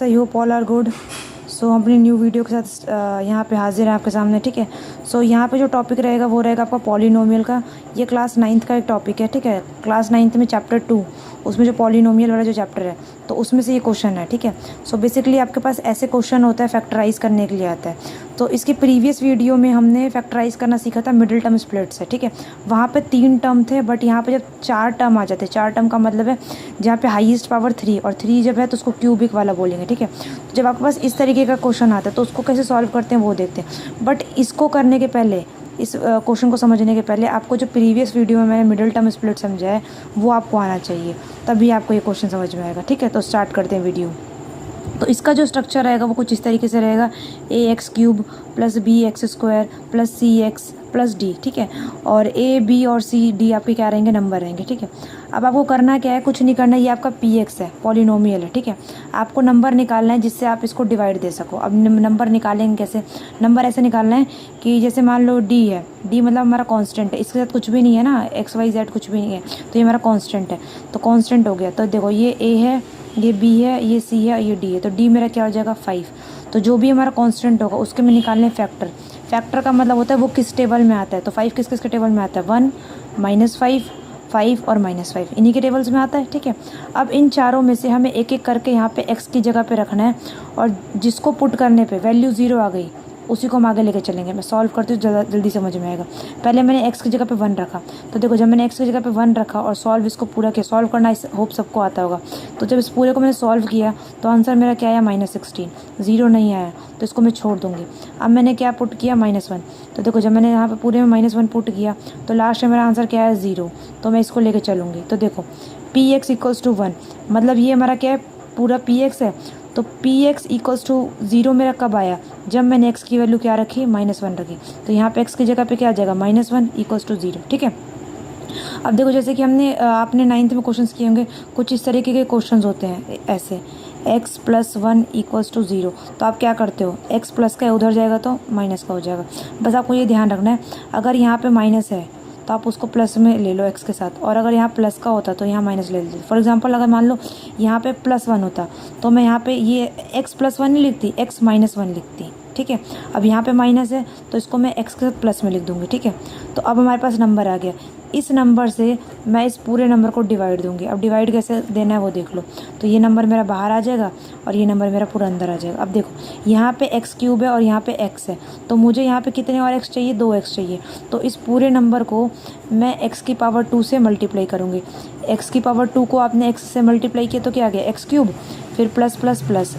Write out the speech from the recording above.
I hope all are good. So हम अपनी new video के साथ यहाँ पे हाजिर हैं आपके सामने, ठीक है। सो यहाँ पे जो टॉपिक रहेगा वो रहेगा आपका पॉलिनोमियल का। ये क्लास 9th का एक टॉपिक है, ठीक है। क्लास 9th में चैप्टर 2, उसमें जो पॉलिनोमियल वाला जो चैप्टर है तो उसमें से ये क्वेश्चन है, ठीक है। सो बेसिकली आपके पास ऐसे क्वेश्चन होता है फैक्टराइज करने के लिए आता है। तो इसकी प्रीवियस वीडियो में हमने फैक्टराइज करना सीखा था मिडिल टर्म स्प्लिट से, ठीक है। वहाँ पे 3 टर्म थे, बट यहाँ पे जब 4 टर्म आ जाते हैं, 4 टर्म का मतलब है जहाँ पे हाईएस्ट पावर 3 और 3 जब है तो उसको क्यूबिक वाला बोलेंगे, ठीक है। तो जब आपके पास इस तरीके का क्वेश्चन आता है तो उसको कैसे सॉल्व करते हैं वो देखते हैं। बट इसको करने के पहले, इस क्वेश्चन को समझने के पहले आपको जो प्रीवियस वीडियो में मैंने मिडिल टर्म स्प्लिट समझाया है वो आपको आना चाहिए, तभी आपको ये क्वेश्चन समझ में आएगा, ठीक है। तो स्टार्ट करते हैं वीडियो। तो इसका जो स्ट्रक्चर रहेगा वो कुछ इस तरीके से रहेगा, ax³ + bx² + cx + d, ठीक है। और a, b और c, d आपके क्या रहेंगे, नंबर रहेंगे, ठीक है। अब आपको करना क्या है, कुछ नहीं करना है, ये आपका px है, पॉलिनोमियल है, ठीक है। आपको नंबर निकालना है जिससे आप इसको डिवाइड दे सको। अब नंबर निकालेंगे कैसे, नंबर ऐसे निकालना है कि जैसे मान लो d है, d मतलब हमारा कांस्टेंट है, इसके साथ कुछ भी नहीं है ना, x y z कुछ भी नहीं है, तो ये हमारा कांस्टेंट है, तो कांस्टेंट हो गया। तो देखो ये a है, ये b है, ये c है, ये d है, तो d मेरा क्या हो जाएगा 5। तो जो भी हमारा कांस्टेंट होगा उसके में निकालने फैक्टर। फैक्टर का मतलब होता है वो किस टेबल में आता है, तो 5 किस किस के टेबल में आता है, 1, -5, 5 और -5, इन्हीं के टेबल्स में आता है, ठीक है। अब इन चारों में से हमें एक एक करके यहाँ पे x की जगह पे रखना है, और जिसको पुट करने पे वैल्यू 0 आ गई उसी को हम आगे लेके चलेंगे। मैं सॉल्व करती हूँ, जल्दी समझ में आएगा। पहले मैंने x की जगह पे 1 रखा, तो देखो जब मैंने x की जगह पे 1 रखा और सॉल्व इसको पूरा किया, सॉल्व करना इस होप सबको आता होगा। तो जब इस पूरे को मैंने सॉल्व किया तो आंसर मेरा क्या आया, -16, 0 नहीं आया, तो इसको मैं छोड़ दूँगी। अब मैंने क्या पुट किया, -1, तो देखो जब मैंने यहाँ पर पूरे में -1 पुट किया तो लास्ट में मेरा आंसर क्या है, 0, तो मैं इसको लेके चलूँगी। तो देखो px = 1, मतलब ये हमारा क्या है, पूरा px है, तो px = 0 मेरा कब आया, जब मैंने x की वैल्यू क्या रखी, -1 रखी। तो यहाँ पे x की जगह पे क्या आ जाएगा, -1 = 0, ठीक है। अब देखो जैसे कि आपने 9th में क्वेश्चंस किए होंगे, कुछ इस तरीके के क्वेश्चंस होते हैं ऐसे, x + 1 = 0, तो आप क्या करते हो, x प्लस का उधर जाएगा तो माइनस का हो जाएगा। बस आपको ये ध्यान रखना है, अगर यहाँ पे माइनस है तो आप उसको प्लस में ले लो x के साथ, और अगर यहाँ प्लस का होता तो यहाँ माइनस ले लीजिए। फॉर एग्जांपल अगर मान लो यहाँ पे +1 होता तो मैं यहाँ पे ये x + 1 नहीं लिखती, x - 1 लिखती, ठीक है। अब यहाँ पे माइनस है तो इसको मैं x के साथ प्लस में लिख दूँगी, ठीक है। तो अब हमारे पास नंबर आ गया, इस नंबर से मैं इस पूरे नंबर को डिवाइड दूँगी। अब डिवाइड कैसे देना है वो देख लो। तो ये नंबर मेरा बाहर आ जाएगा और ये नंबर मेरा पूरा अंदर आ जाएगा। अब देखो यहाँ पे x³ है और यहाँ पे x है, तो मुझे यहाँ पे कितने और x चाहिए, 2x चाहिए। तो इस पूरे नंबर को मैं x⁻2 से मल्टीप्लाई करूँगी। x⁻2 को आपने x से मल्टीप्लाई किया तो क्या आ गया, x³ फिर प्लस प्लस प्लस